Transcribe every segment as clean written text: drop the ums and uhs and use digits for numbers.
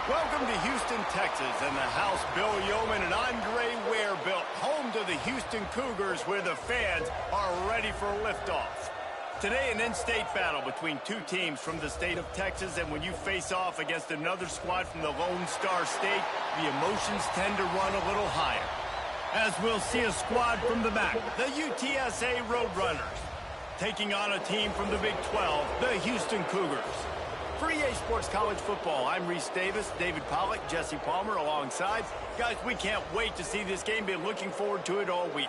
Welcome to Houston, Texas, and the house Bill Yeoman and Andre Ware built, home to the Houston Cougars, where the fans are ready for liftoff. Today, an in-state battle between two teams from the state of Texas, and when you face off against another squad from the Lone Star State, the emotions tend to run a little higher. As we'll see a squad from the back, the UTSA Roadrunners, taking on a team from the Big 12, the Houston Cougars. For EA Sports College Football, I'm Reese Davis, David Pollack, Jesse Palmer alongside. Guys, we can't wait to see this game. Been looking forward to it all week.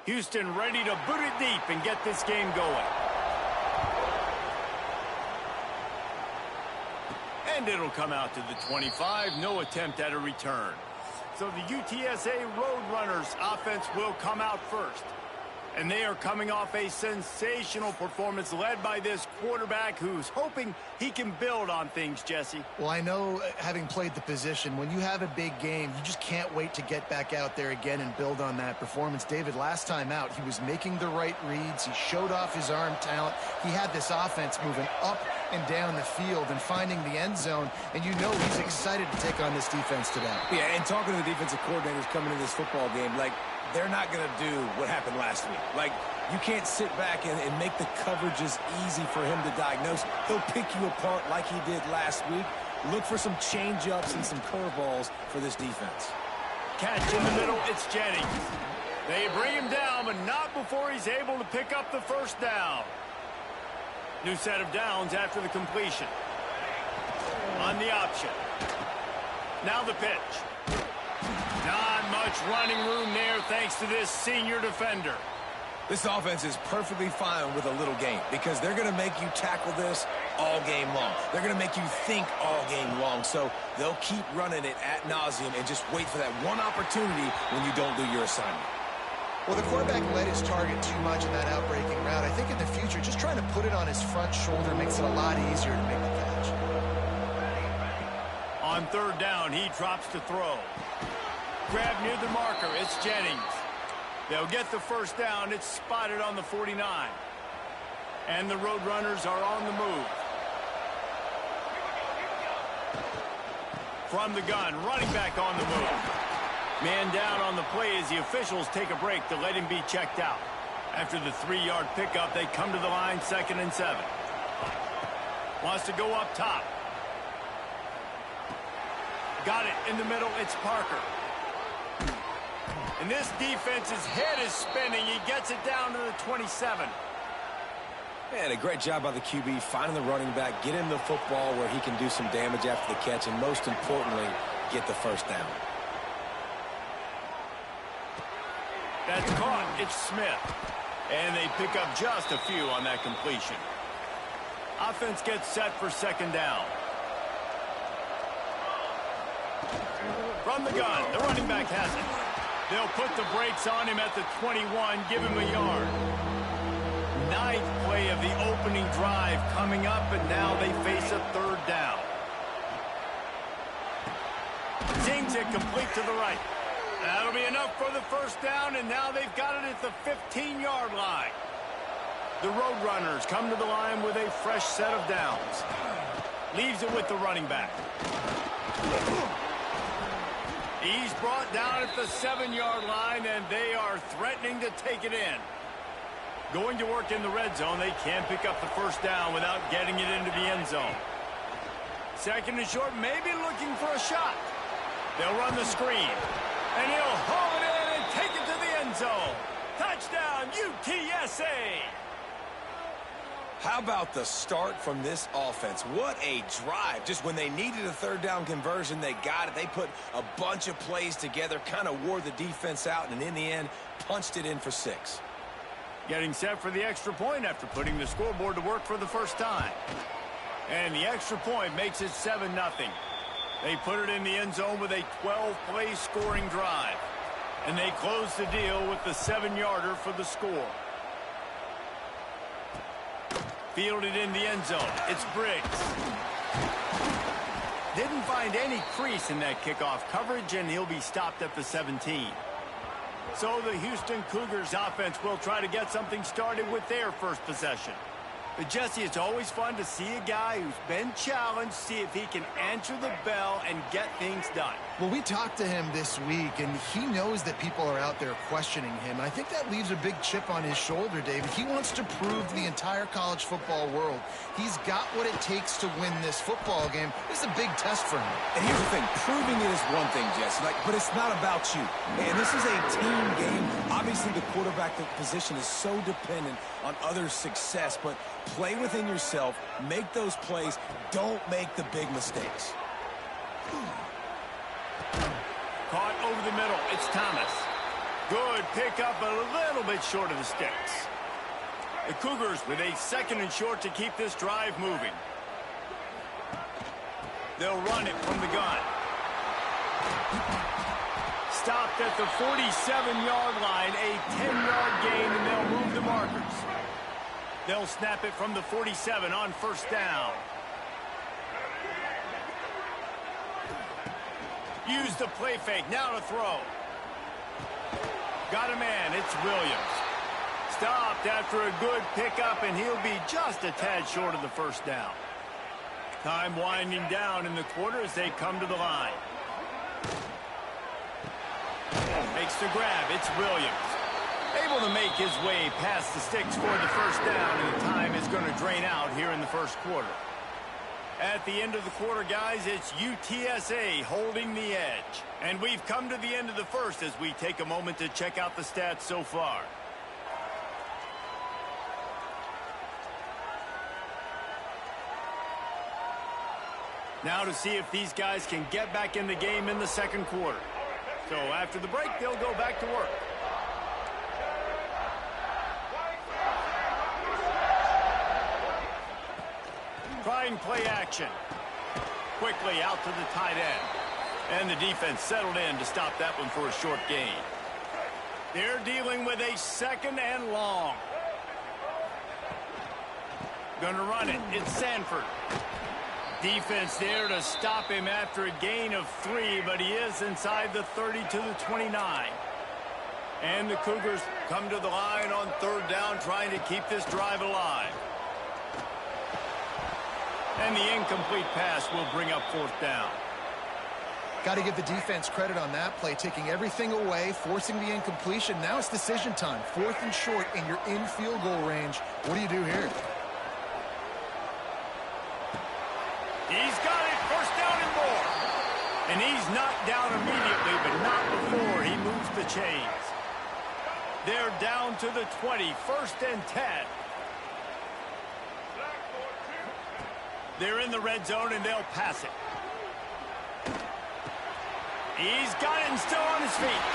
Houston ready to boot it deep and get this game going. And it'll come out to the 25. No attempt at a return. So the UTSA Roadrunners offense will come out first. And they are coming off a sensational performance led by this quarterback who's hoping he can build on things, Jesse. Well, I know, having played the position, when you have a big game, you just can't wait to get back out there again and build on that performance. David, last time out, he was making the right reads. He showed off his arm talent. He had this offense moving up and down the field and finding the end zone, and you know he's excited to take on this defense today. Yeah, and talking to the defensive coordinators coming into this football game, like, they're not going to do what happened last week. Like, you can't sit back and make the coverages easy for him to diagnose. He'll pick you apart like he did last week. Look for some change-ups and some curveballs for this defense. Catch in the middle, it's Jennings. They bring him down, but not before he's able to pick up the first down. New set of downs after the completion. On the option. Now the pitch. Not much running room there thanks to this senior defender. This offense is perfectly fine with a little game because they're going to make you tackle this all game long. They're going to make you think all game long. So they'll keep running it ad nauseum and just wait for that one opportunity when you don't do your assignment. Well, the quarterback led his target too much in that outbreaking route. I think in the future, just trying to put it on his front shoulder makes it a lot easier to make the catch. On third down, he drops to throw. Grab near the marker, it's Jennings. They'll get the first down. It's spotted on the 49. And the Roadrunners are on the move. From the gun, running back on the move. Man down on the play as the officials take a break to let him be checked out. After the 3-yard pickup, they come to the line, 2nd and 7. Wants to go up top. Got it in the middle, it's Parker. And this defense's head is spinning. He gets it down to the 27. Man, a great job by the QB finding the running back, get him the football where he can do some damage after the catch, and most importantly, get the first down. That's caught. It's Smith. And they pick up just a few on that completion. Offense gets set for 2nd down. From the gun, the running back has it. They'll put the brakes on him at the 21, give him a yard. 9th play of the opening drive coming up, and now they face a 3rd down. Zings it complete to the right. That'll be enough for the first down, and now they've got it at the 15-yard line. The Roadrunners come to the line with a fresh set of downs. Leaves it with the running back. He's brought down at the 7-yard line, and they are threatening to take it in. Going to work in the red zone, they can pick up the first down without getting it into the end zone. 2nd and short, maybe looking for a shot. They'll run the screen, and he'll haul it in and take it to the end zone. Touchdown, UTSA! How about the start from this offense? What a drive. Just when they needed a 3rd down conversion, they got it. They put a bunch of plays together, kind of wore the defense out, and in the end, punched it in for 6. Getting set for the extra point after putting the scoreboard to work for the first time. And the extra point makes it 7-0. They put it in the end zone with a 12-play scoring drive. And they close the deal with the 7-yarder for the score. Fielded in the end zone. It's Briggs. Didn't find any crease in that kickoff coverage, and he'll be stopped at the 17. So the Houston Cougars offense will try to get something started with their first possession. But, Jesse, it's always fun to see a guy who's been challenged, see if he can answer the bell and get things done. Well, we talked to him this week, and he knows that people are out there questioning him. And I think that leaves a big chip on his shoulder, David. He wants to prove to the entire college football world he's got what it takes to win this football game. This is a big test for him. And here's the thing. Proving it is one thing, Jesse, but it's not about you. Man, this is a team game. Obviously, the quarterback position is so dependent on others' success, but play within yourself, make those plays, don't make the big mistakes. Caught over the middle, it's Thomas. Good pickup, a little bit short of the sticks. The Cougars with a 2nd and short to keep this drive moving. They'll run it from the gun. Stopped at the 47-yard line, a 10-yard gain, and they'll move the markers. They'll snap it from the 47 on 1st down. Use the play fake, now to throw. Got a man, it's Williams. Stopped after a good pickup, and he'll be just a tad short of the 1st down. Time winding down in the quarter as they come to the line. Makes the grab, it's Williams. Able to make his way past the sticks for the 1st down, and the time is going to drain out here in the 1st quarter. At the end of the quarter, guys, it's UTSA holding the edge. And we've come to the end of the 1st as we take a moment to check out the stats so far. Now to see if these guys can get back in the game in the 2nd quarter. So after the break, they'll go back to work. Trying play action. Quickly out to the tight end. And the defense settled in to stop that one for a short gain. They're dealing with a 2nd and long. Gonna run it. It's Sanford. Defense there to stop him after a gain of 3, but he is inside the 30 to the 29. And the Cougars come to the line on 3rd down, trying to keep this drive alive. And the incomplete pass will bring up 4th down. Got to give the defense credit on that play, taking everything away, forcing the incompletion. Now it's decision time. 4th and short, and you're in field goal range. What do you do here? He's got it, 1st down and more. And he's knocked down immediately, but not before he moves the chains. They're down to the 20, 1st and 10. They're in the red zone, and they'll pass it. He's got it and still on his feet.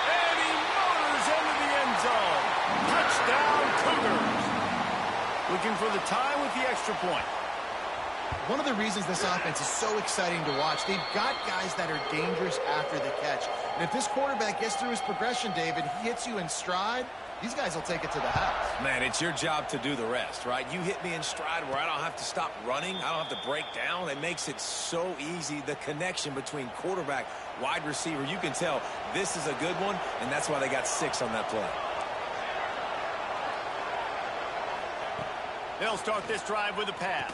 And he motors into the end zone. Touchdown, Cougars. Looking for the tie with the extra point. One of the reasons this offense is so exciting to watch, they've got guys that are dangerous after the catch. And if this quarterback gets through his progression, David, he hits you in stride, these guys will take it to the house. Man, it's your job to do the rest, right? You hit me in stride where I don't have to stop running. I don't have to break down. It makes it so easy, the connection between quarterback, wide receiver. You can tell this is a good one, and that's why they got 6 on that play. They'll start this drive with a pass.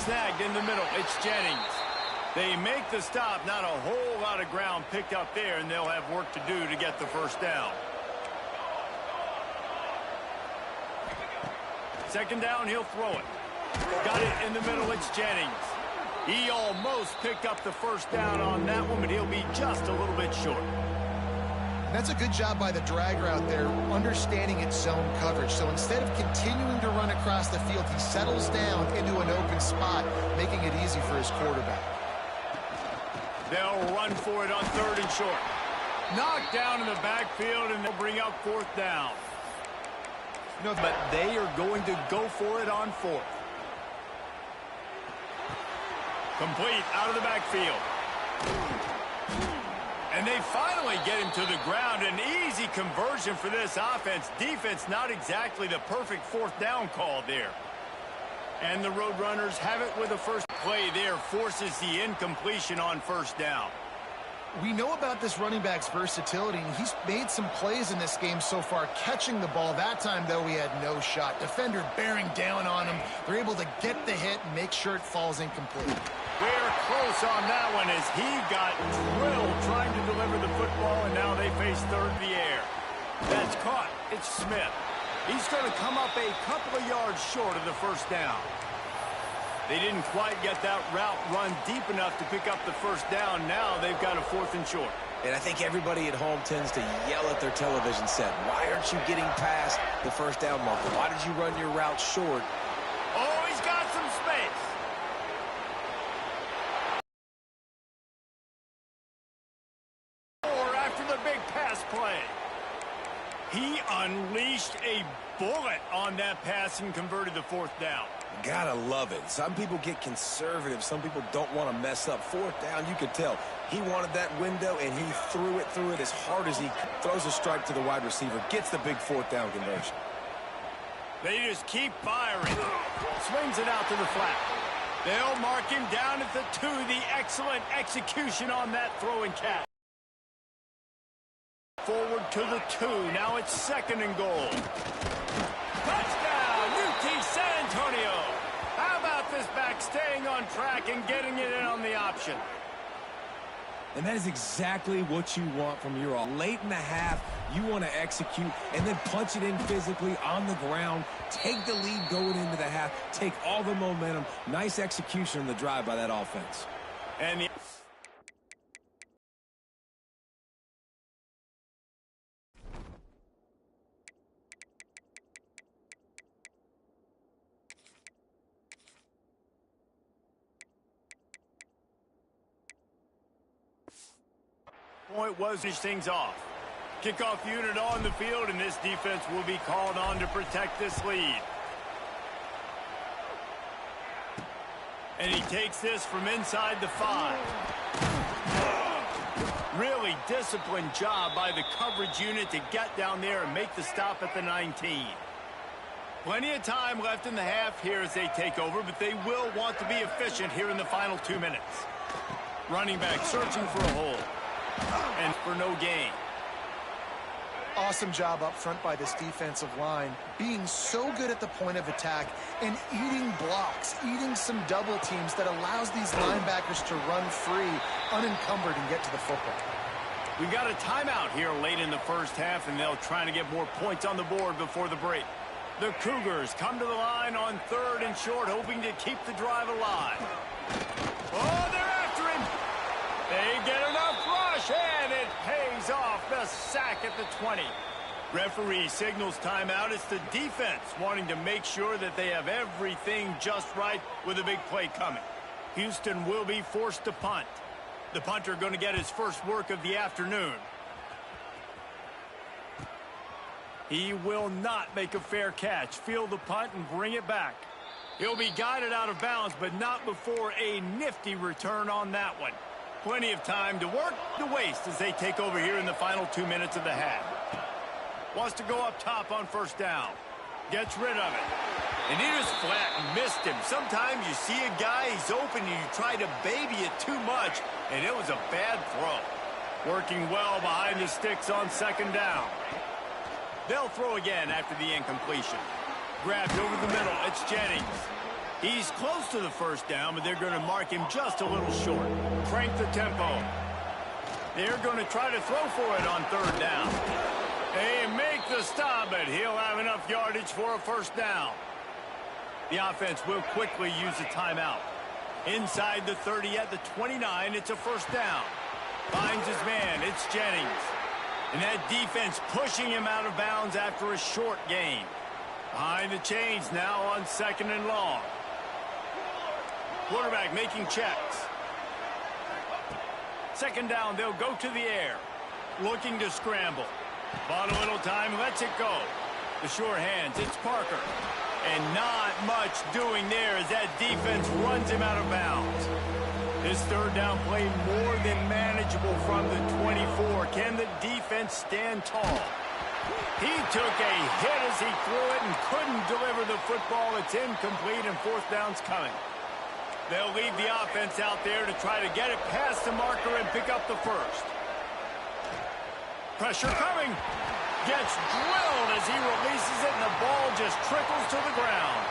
Snagged in the middle. It's Jennings. They make the stop. Not a whole lot of ground picked up there, and they'll have work to do to get the 1st down. 2nd down, he'll throw it. Got it in the middle. It's Jennings. He almost picked up the 1st down on that one, but he'll be just a little bit short. And that's a good job by the drag route there, understanding its zone coverage. So instead of continuing to run across the field, he settles down into an open spot, making it easy for his quarterback. They'll run for it on 3rd and short. Knocked down in the backfield, and they'll bring up 4th down. No, but they are going to go for it on 4th. Complete out of the backfield. And they finally get him to the ground. An easy conversion for this offense. Defense, not exactly the perfect 4th down call there. And the Roadrunners have it with the first play there. Forces the incompletion on 1st down. We know about this running back's versatility, and he's made some plays in this game so far, catching the ball. That time, though, he had no shot. Defender bearing down on him. They're able to get the hit and make sure it falls incomplete. We're close on that one as he got drilled trying to deliver the football, and now they face 3rd in the air. That's caught. It's Smith. He's going to come up a couple of yards short of the 1st down. They didn't quite get that route run deep enough to pick up the 1st down. Now they've got a 4th and short. And I think everybody at home tends to yell at their television set. Why aren't you getting past the 1st down marker? Why did you run your route short? Oh, he's got some space. Or after the big pass play. Unleashed a bullet on that pass and converted the fourth down. Gotta love it. Some people get conservative. Some people don't want to mess up. Fourth down, you could tell. He wanted that window, and he threw it as hard as he could. Throws a strike to the wide receiver. Gets the big fourth down conversion. They just keep firing. Swings it out to the flat. They'll mark him down at the 2. The excellent execution on that throwing catch. Forward to the 2. Now it's 2nd and goal. Touchdown, UT San Antonio. How about this back staying on track and getting it in on the option? And that is exactly what you want from your all. Late in the half, you want to execute and then punch it in physically on the ground. Take the lead going into the half. Take all the momentum. Nice execution on the drive by that offense. And the point was finish things off. Kickoff unit on the field, and this defense will be called on to protect this lead. And he takes this from inside the 5. Really disciplined job by the coverage unit to get down there and make the stop at the 19. Plenty of time left in the half here as they take over, but they will want to be efficient here in the final 2 minutes. Running back searching for a hole. And for no gain. Awesome job up front by this defensive line, being so good at the point of attack and eating blocks, eating some double teams that allows these linebackers to run free, unencumbered, and get to the football. We got a timeout here late in the first half, and they'll try to get more points on the board before the break. The Cougars come to the line on 3rd and short, hoping to keep the drive alive. Oh, they're after him. They get enough rush, and it pays off. The sack at the 20. Referee signals timeout. It's the defense wanting to make sure that they have everything just right with a big play coming. Houston will be forced to punt. The punter going to get his first work of the afternoon. He will not make a fair catch. Field the punt and bring it back. He'll be guided out of bounds, but not before a nifty return on that one. Plenty of time to work to waste as they take over here in the final 2 minutes of the half. Wants to go up top on 1st down. Gets rid of it. And he just flat missed him. Sometimes you see a guy, he's open, and you try to baby it too much, and it was a bad throw. Working well behind the sticks on 2nd down. They'll throw again after the incompletion. Grabbed over the middle. It's Jennings. He's close to the 1st down, but they're going to mark him just a little short. Crank the tempo. They're going to try to throw for it on 3rd down. They make the stop, but he'll have enough yardage for a 1st down. The offense will quickly use a timeout. Inside the 30 at the 29, it's a 1st down. Finds his man, it's Jennings. And that defense pushing him out of bounds after a short gain. Behind the chains now on 2nd and long. Quarterback making checks. 2nd down, they'll go to the air. Looking to scramble. Bought a little time, lets it go. The sure hands, it's Parker. And not much doing there as that defense runs him out of bounds. This 3rd down play more than manageable from the 24. Can the defense stand tall? He took a hit as he threw it and couldn't deliver the football. It's incomplete and 4th down's coming. They'll leave the offense out there to try to get it past the marker and pick up the 1st. Pressure coming. Gets drilled as he releases it, and the ball just trickles to the ground.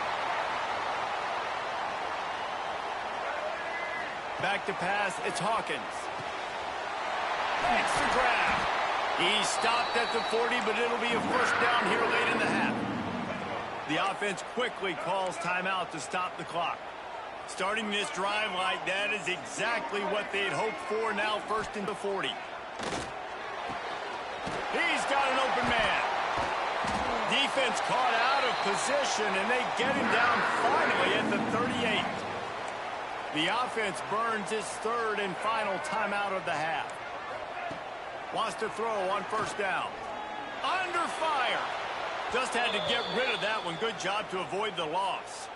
Back to pass, it's Hawkins. Makes the grab. He stopped at the 40, but it'll be a 1st down here late in the half. The offense quickly calls timeout to stop the clock. Starting this drive like that is exactly what they'd hoped for. Now 1st and 40. He's got an open man. Defense caught out of position, and they get him down finally at the 38. The offense burns his 3rd and final timeout of the half. Wants to throw on 1st down. Under fire. Just had to get rid of that one. Good job to avoid the loss.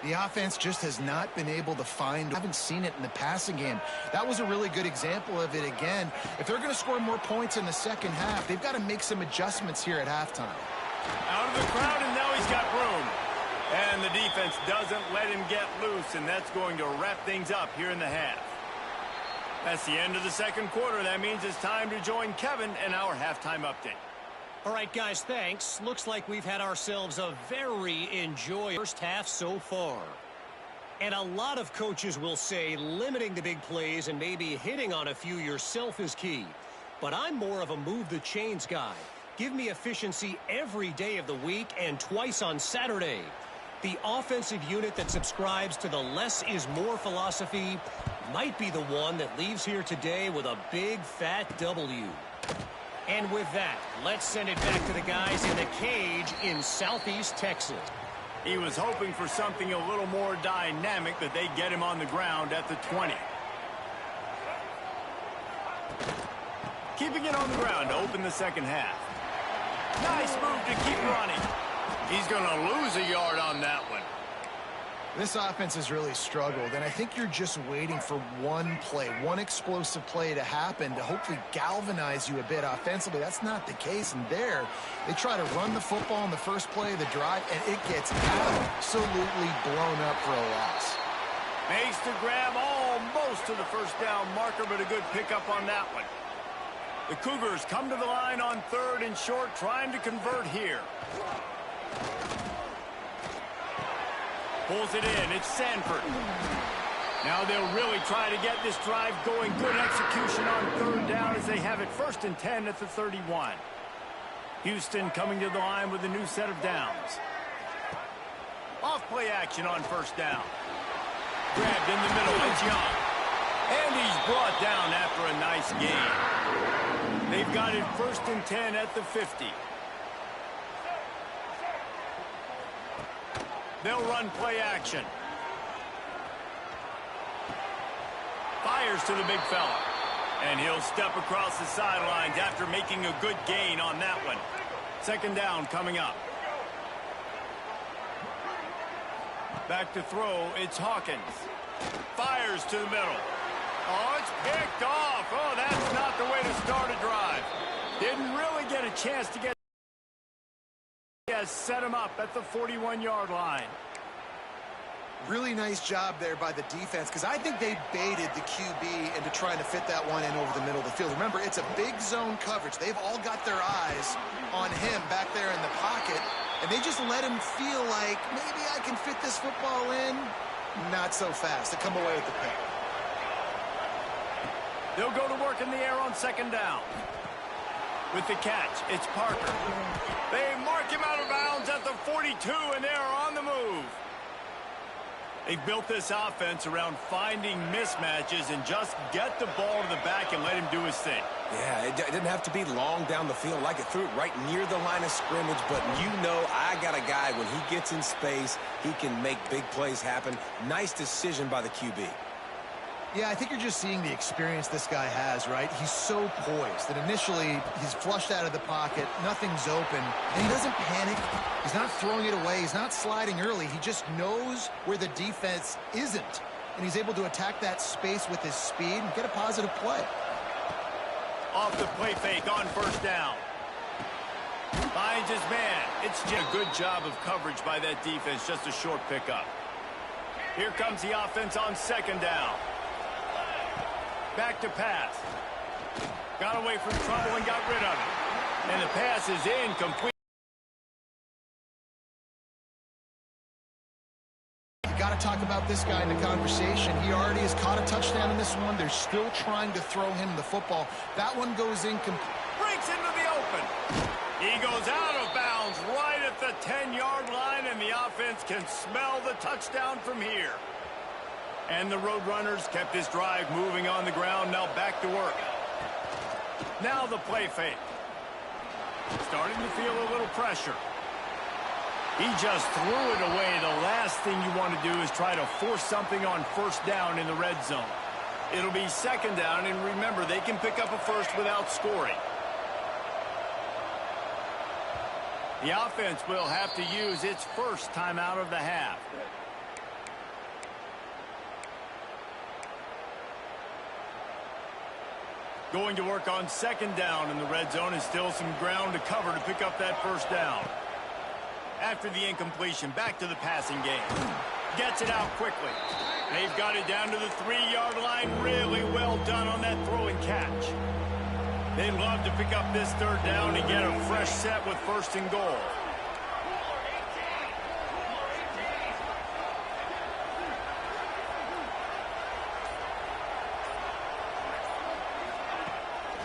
The offense just has not been able to find. I haven't seen it in the passing game. That was a really good example of it again. If they're going to score more points in the second half, they've got to make some adjustments here at halftime. Out of the crowd, and now he's got room. And the defense doesn't let him get loose, and that's going to wrap things up here in the half. That's the end of the second quarter. That means it's time to join Kevin in our halftime update. All right, guys, thanks. Looks like we've had ourselves a very enjoyable first half so far. And a lot of coaches will say limiting the big plays and maybe hitting on a few yourself is key. But I'm more of a move the chains guy. Give me efficiency every day of the week and twice on Saturday. The offensive unit that subscribes to the less is more philosophy might be the one that leaves here today with a big fat W. And with that, let's send it back to the guys in the cage in Southeast Texas. He was hoping for something a little more dynamic, but they get him on the ground at the 20. Keeping it on the ground to open the second half. Nice move to keep running. He's going to lose a yard on that one. This offense has really struggled, and I think you're just waiting for one play, one explosive play to happen to hopefully galvanize you a bit offensively. That's not the case, and there, they try to run the football in the first play of the drive, and it gets absolutely blown up for a loss. Makes the grab almost to the first down marker, but a good pickup on that one. The Cougars come to the line on 3rd and short, trying to convert here. Pulls it in. It's Sanford. Now they'll really try to get this drive going. Good execution on 3rd down as they have it 1st and 10 at the 31. Houston coming to the line with a new set of downs. Off play action on 1st down. Grabbed in the middle. It's Young. And he's brought down after a nice gain. They've got it 1st and 10 at the 50. They'll run play action. Fires to the big fella. And he'll step across the sidelines after making a good gain on that one. 2nd down coming up. Back to throw, it's Hawkins. Fires to the middle. Oh, it's picked off. Oh, that's not the way to start a drive. Didn't really get a chance to get. Has set him up at the 41-yard line. Really nice job there by the defense, because I think they baited the QB into trying to fit that one in over the middle of the field. Remember, it's a big zone coverage. They've all got their eyes on him back there in the pocket, and they just let him feel like, maybe I can fit this football in. Not so fast. They come away with the pick. They'll go to work in the air on 2nd down. With the catch, it's Parker. They mark him out of bounds at the 42, and they are on the move. They've built this offense around finding mismatches and just get the ball to the back and let him do his thing. Yeah, it didn't have to be long down the field. Like, it threw it right near the line of scrimmage, but you know I got a guy, when he gets in space, he can make big plays happen. Nice decision by the QB. Yeah, I think you're just seeing the experience this guy has, right? He's so poised that initially he's flushed out of the pocket, nothing's open, and he doesn't panic. He's not throwing it away. He's not sliding early. He just knows where the defense isn't, and he's able to attack that space with his speed and get a positive play. Off the play fake on 1st down. Finds his man. It's just a good job of coverage by that defense, just a short pickup. Here comes the offense on 2nd down. Back to pass. Got away from trouble and got rid of it. And the pass is incomplete. You got to talk about this guy in the conversation. He already has caught a touchdown in this one. They're still trying to throw him the football. That one goes incomplete. Breaks into the open. He goes out of bounds right at the 10-yard line, and the offense can smell the touchdown from here. And the Roadrunners kept this drive moving on the ground. Now back to work. Now the play fake. Starting to feel a little pressure. He just threw it away. The last thing you want to do is try to force something on 1st down in the red zone. It'll be 2nd down, and remember, they can pick up a first without scoring. The offense will have to use its first timeout of the half. Going to work on second down in the red zone, and still some ground to cover to pick up that first down. After the incompletion, back to the passing game. Gets it out quickly. They've got it down to the 3-yard line. Really well done on that throw and catch. They'd love to pick up this third down and get a fresh set with first and goal.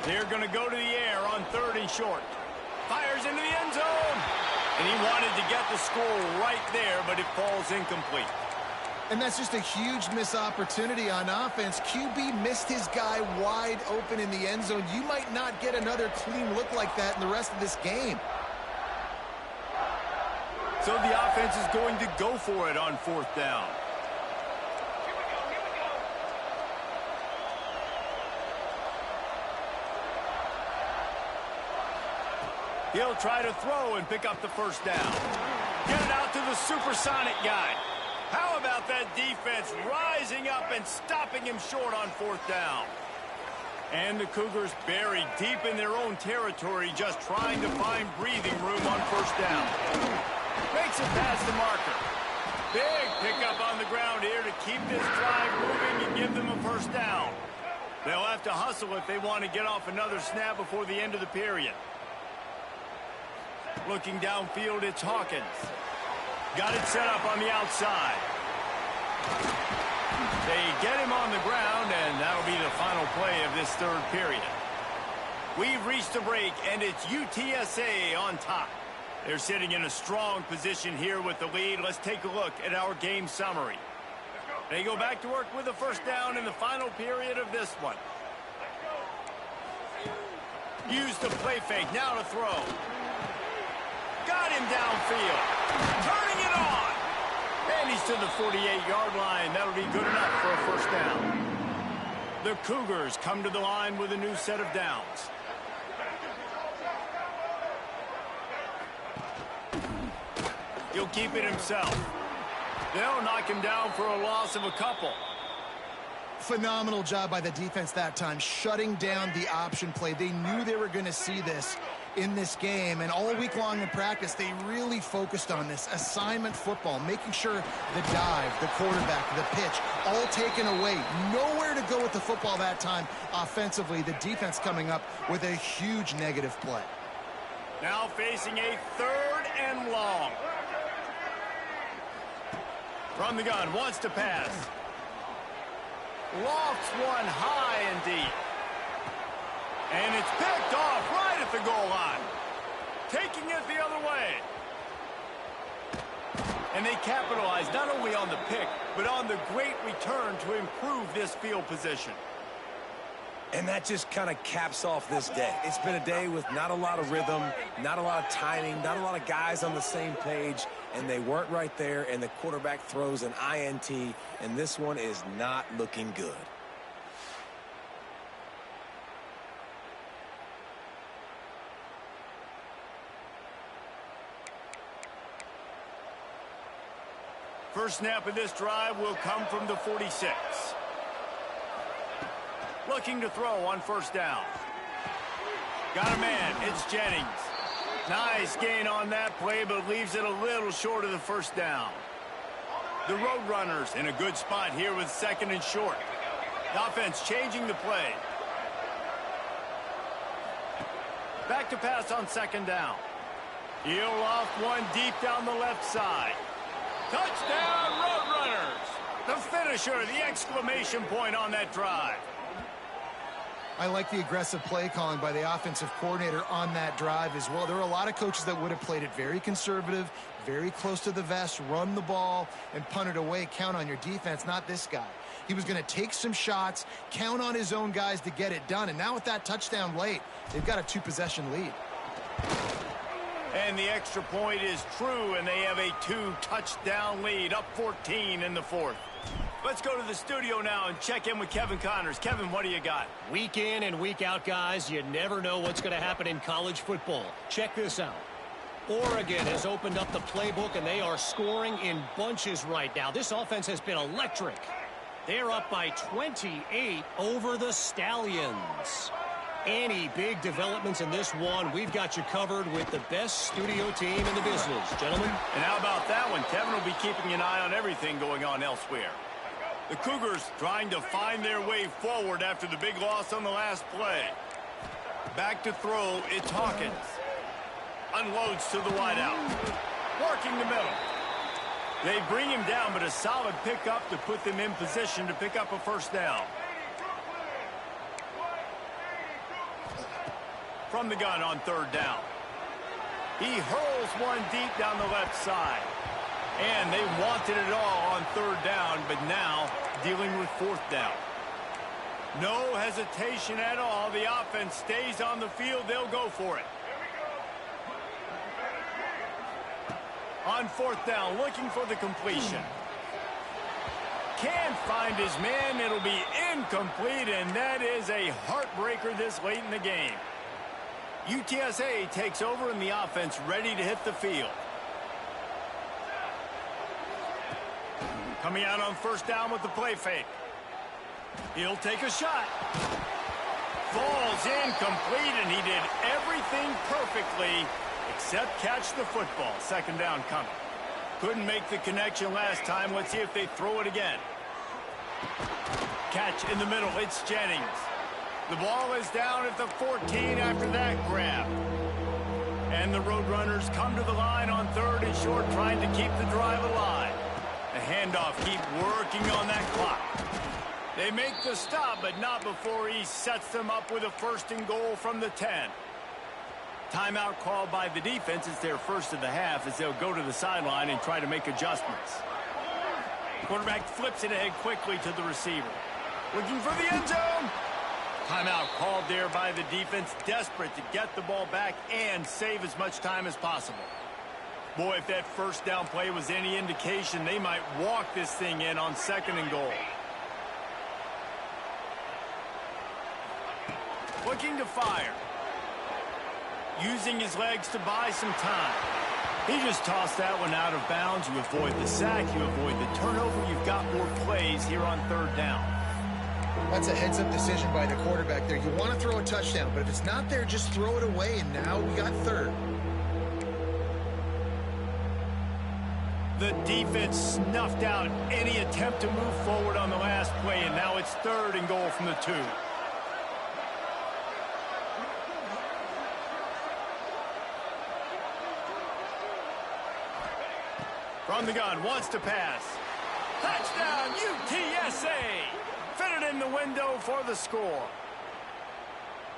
They're going to go to the air on 3rd and short. Fires into the end zone. And he wanted to get the score right there, but it falls incomplete. And that's just a huge missed opportunity on offense. QB missed his guy wide open in the end zone. You might not get another clean look like that in the rest of this game. So the offense is going to go for it on 4th down. He'll try to throw and pick up the first down. Get it out to the supersonic guy. How about that defense rising up and stopping him short on 4th down? And the Cougars buried deep in their own territory, just trying to find breathing room on 1st down. Makes it past the marker. Big pickup on the ground here to keep this drive moving and give them a first down. They'll have to hustle if they want to get off another snap before the end of the period. Looking downfield, it's Hawkins. Got it set up on the outside. They get him on the ground, and that'll be the final play of this 3rd period. We've reached a break, and it's UTSA on top. They're sitting in a strong position here with the lead. Let's take a look at our game summary. They go back to work with a first down in the final period of this one. Use the play fake, now to throw. Got him downfield. Turning it on. And he's to the 48-yard line. That'll be good enough for a first down. The Cougars come to the line with a new set of downs. He'll keep it himself. They'll knock him down for a loss of a couple. Phenomenal job by the defense that time, shutting down the option play. They knew they were going to see this in this game, and all week long in practice, they really focused on this assignment football, making sure the dive, the quarterback, the pitch, all taken away. Nowhere to go with the football that time offensively. The defense coming up with a huge negative play. Now facing a 3rd and long. From the gun, wants to pass. Lofts one high and deep. And it's picked off right at the goal line. Taking it the other way. And they capitalize not only on the pick, but on the great return to improve this field position. And that just kind of caps off this day. It's been a day with not a lot of rhythm, not a lot of timing, not a lot of guys on the same page, and they weren't right there, and the quarterback throws an INT, and this one is not looking good. First snap of this drive will come from the 46. Looking to throw on first down. Got a man. It's Jennings. Nice gain on that play, but leaves it a little short of the first down. The Roadrunners in a good spot here with 2nd and short. The offense changing the play. Back to pass on 2nd down. He'll off one deep down the left side. Touchdown, Roadrunners! The finisher, the exclamation point on that drive. I like the aggressive play calling by the offensive coordinator on that drive as well. There are a lot of coaches that would have played it very conservative, very close to the vest, run the ball, and punt it away. Count on your defense, not this guy. He was going to take some shots, count on his own guys to get it done. And now with that touchdown late, they've got a 2-possession lead. And the extra point is true, and they have a 2-touchdown lead, up 14 in the 4th. Let's go to the studio now and check in with Kevin Connors. Kevin, what do you got? Week in and week out, guys, you never know what's going to happen in college football. Check this out. Oregon has opened up the playbook, and they are scoring in bunches right now. This offense has been electric. They're up by 28 over the Stallions. Any big developments in this one, we've got you covered with the best studio team in the business, gentlemen. And how about that one? Kevin will be keeping an eye on everything going on elsewhere. The Cougars trying to find their way forward after the big loss on the last play. Back to throw, it's Hawkins. Unloads to the wideout. Working the middle. They bring him down, but a solid pickup to put them in position to pick up a first down. From the gun on third down. He hurls one deep down the left side. And they wanted it all on third down, but now dealing with fourth down. No hesitation at all. The offense stays on the field. They'll go for it. On fourth down, looking for the completion. Can't find his man. It'll be incomplete, and that is a heartbreaker this late in the game. UTSA takes over in the offense, ready to hit the field. Coming out on first down with the play fake. He'll take a shot. Falls incomplete, and he did everything perfectly except catch the football. Second down coming. Couldn't make the connection last time. Let's see if they throw it again. Catch in the middle. It's Jennings. The ball is down at the 14 after that grab. And the Roadrunners come to the line on third and short, trying to keep the drive alive. The handoff, keep working on that clock. They make the stop, but not before he sets them up with a first and goal from the 10. Timeout called by the defense. It's their first of the half as they'll go to the sideline and try to make adjustments. Quarterback flips it ahead quickly to the receiver. Looking for the end zone. Timeout called there by the defense, desperate to get the ball back and save as much time as possible. Boy, if that first down play was any indication, they might walk this thing in on second and goal. Looking to fire. Using his legs to buy some time. He just tossed that one out of bounds. You avoid the sack, you avoid the turnover. You've got more plays here on third down. That's a heads-up decision by the quarterback there. You want to throw a touchdown, but if it's not there, just throw it away, and now we got third. The defense snuffed out any attempt to move forward on the last play, and now it's third and goal from the 2. From the gun, wants to pass. Touchdown, UTSA! Fitted in the window for the score.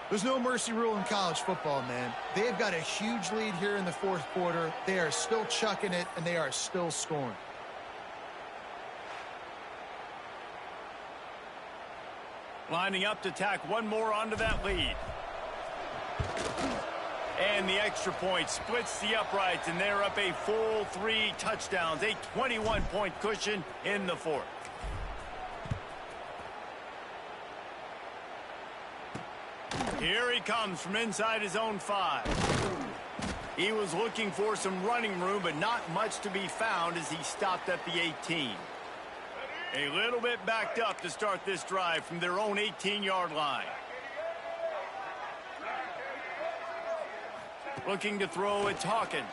There's no mercy rule in college football, man. They've got a huge lead here in the fourth quarter. They are still chucking it, and they are still scoring. Lining up to tack one more onto that lead. And the extra point splits the uprights, and they're up a full 3 touchdowns, a 21-point cushion in the fourth. Here he comes from inside his own 5. He was looking for some running room, but not much to be found as he stopped at the 18. A little bit backed up to start this drive from their own 18-yard line. Looking to throw, it's Hawkins.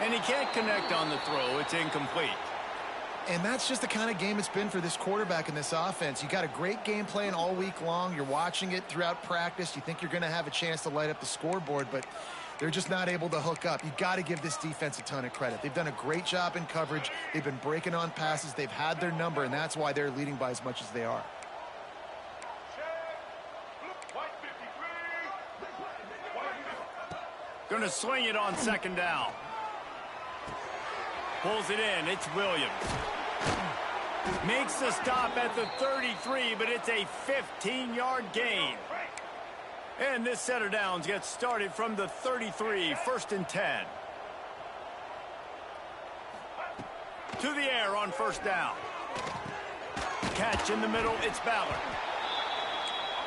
And he can't connect on the throw. It's incomplete. And that's just the kind of game it's been for this quarterback in this offense. You got a great game plan all week long. You're watching it throughout practice. You think you're going to have a chance to light up the scoreboard, but they're just not able to hook up. You got to give this defense a ton of credit. They've done a great job in coverage. They've been breaking on passes. They've had their number, and that's why they're leading by as much as they are. Going to swing it on second down. Pulls it in. It's Williams. Makes the stop at the 33, but it's a 15-yard gain. And this set of downs gets started from the 33, first and 10. To the air on first down. Catch in the middle, it's Ballard.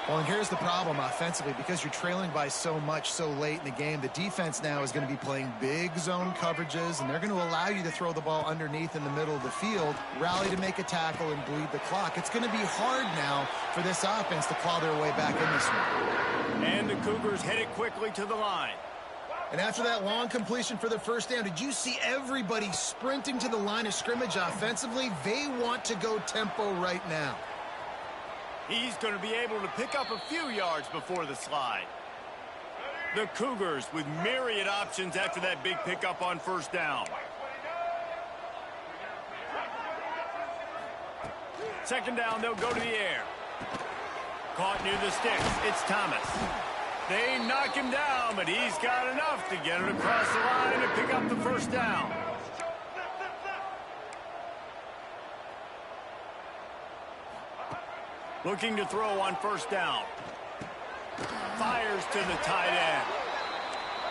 Well, and here's the problem offensively. Because you're trailing by so much so late in the game, the defense now is going to be playing big zone coverages, and they're going to allow you to throw the ball underneath in the middle of the field, rally to make a tackle, and bleed the clock. It's going to be hard now for this offense to claw their way back in this one. And the Cougars headed quickly to the line. And after that long completion for the first down, did you see everybody sprinting to the line of scrimmage offensively? They want to go tempo right now. He's going to be able to pick up a few yards before the slide. The Cougars with myriad options after that big pickup on first down. Second down, they'll go to the air. Caught near the sticks. It's Thomas. They knock him down, but he's got enough to get it across the line and pick up the first down. Looking to throw on first down. Fires to the tight end.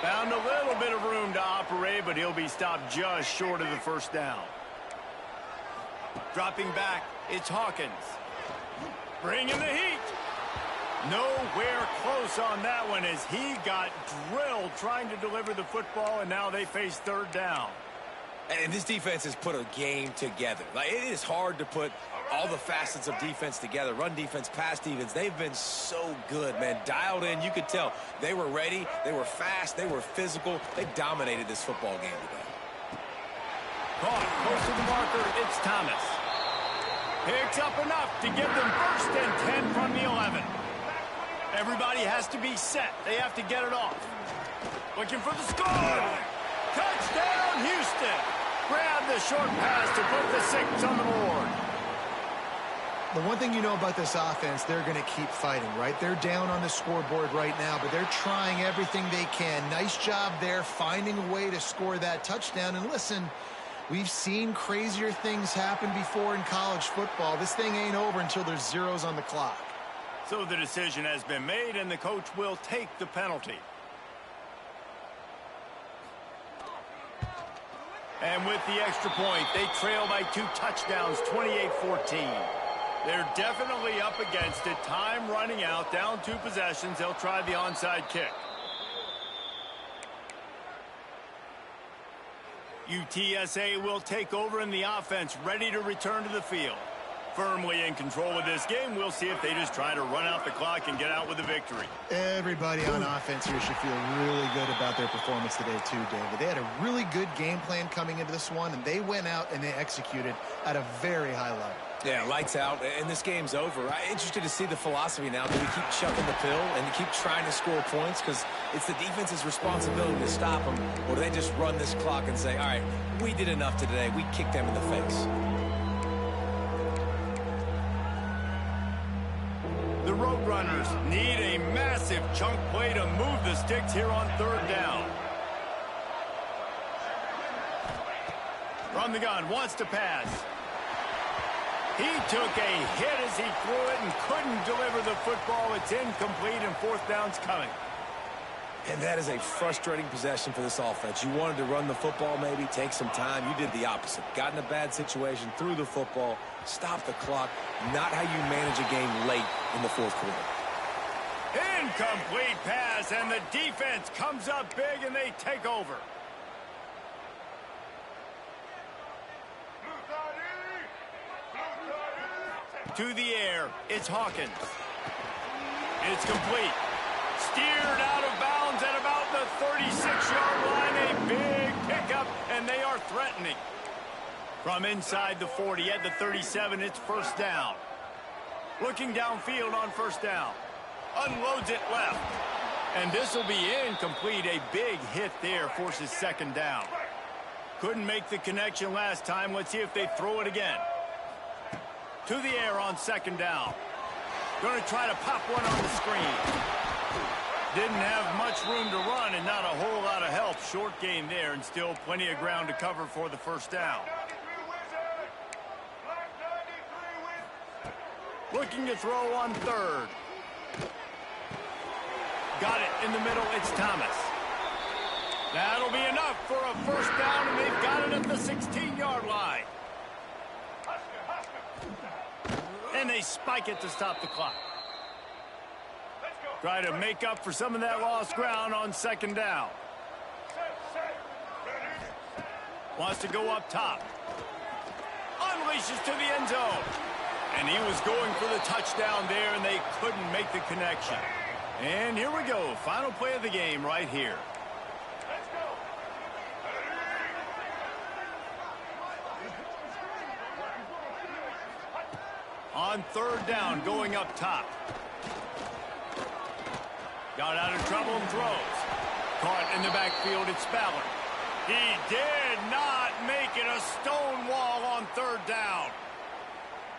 Found a little bit of room to operate, but he'll be stopped just short of the first down. Dropping back, it's Hawkins. Bringing the heat. Nowhere close on that one as he got drilled trying to deliver the football, and now they face third down. And this defense has put a game together. Like, it is hard to put all the facets of defense together. Run defense, pass defense. They've been so good, man. Dialed in, you could tell. They were ready. They were fast. They were physical. They dominated this football game today. Caught close to the marker. It's Thomas. Picks up enough to give them first and 10 from the 11. Everybody has to be set. They have to get it off. Looking for the score. Touchdown, Houston. Grab the short pass to put the 6 on the board. The one thing you know about this offense, they're going to keep fighting, right? They're down on the scoreboard right now, but they're trying everything they can. Nice job there, finding a way to score that touchdown. And listen, we've seen crazier things happen before in college football. This thing ain't over until there's zeros on the clock. So the decision has been made, and the coach will take the penalty. And with the extra point, they trail by 2 touchdowns, 28-14. They're definitely up against it. Time running out, down 2 possessions. They'll try the onside kick. UTSA will take over in the offense, ready to return to the field. Firmly in control of this game. We'll see if they just try to run out the clock and get out with a victory. Everybody on offense here should feel really good about their performance today too, David. They had a really good game plan coming into this one, and they went out and they executed at a very high level. Yeah, lights out, and this game's over. I'm interested to see the philosophy now. Do we keep chucking the pill and keep trying to score points because it's the defense's responsibility to stop them, or do they just run this clock and say, all right, we did enough today. We kicked them in the face. The Roadrunners need a massive chunk play to move the sticks here on third down. From the gun, wants to pass. He took a hit as he threw it and couldn't deliver the football. It's incomplete, and fourth down's coming. And that is a frustrating possession for this offense. You wanted to run the football, maybe take some time. You did the opposite. Got in a bad situation, threw the football, stopped the clock. Not how you manage a game late in the fourth quarter. Incomplete pass, and the defense comes up big, and they take over. To the air, it's Hawkins. It's complete. Steered out of bounds at about the 36-yard line. A big pickup, and they are threatening. From inside the 40 at the 37, it's first down. Looking downfield on first down. Unloads it left. And this will be incomplete. A big hit there forces second down. Couldn't make the connection last time. Let's see if they throw it again. To the air on second down. Going to try to pop one on the screen. Didn't have much room to run and not a whole lot of help. Short gain there and still plenty of ground to cover for the first down. Looking to throw on third. Got it in the middle. It's Thomas. That'll be enough for a first down, and they've got it at the 16-yard line. And they spike it to stop the clock. Try to make up for some of that lost ground on second down. Wants to go up top. Unleashes to the end zone. And he was going for the touchdown there, and they couldn't make the connection. And here we go. Final play of the game right here. On third down, going up top. Got out of trouble and throws. Caught in the backfield, it's Ballard. He did not make it a stone wall on third down.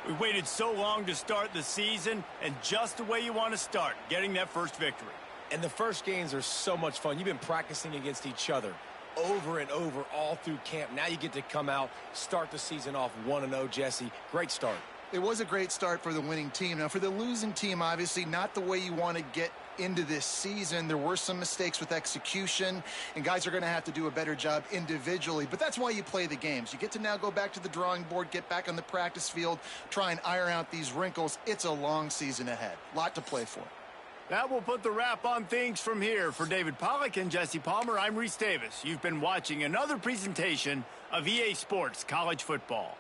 We waited so long to start the season, and just the way you want to start, getting that first victory. And the first games are so much fun. You've been practicing against each other over and over all through camp. Now you get to come out, start the season off 1-0, Jesse. Great start. It was a great start for the winning team. Now, for the losing team, obviously not the way you want to get into this season. There were some mistakes with execution, and guys are going to have to do a better job individually. But that's why you play the games. You get to now go back to the drawing board, get back on the practice field, try and iron out these wrinkles. It's a long season ahead. A lot to play for. That will put the wrap on things from here. For David Pollack and Jesse Palmer, I'm Reese Davis. You've been watching another presentation of EA Sports College Football.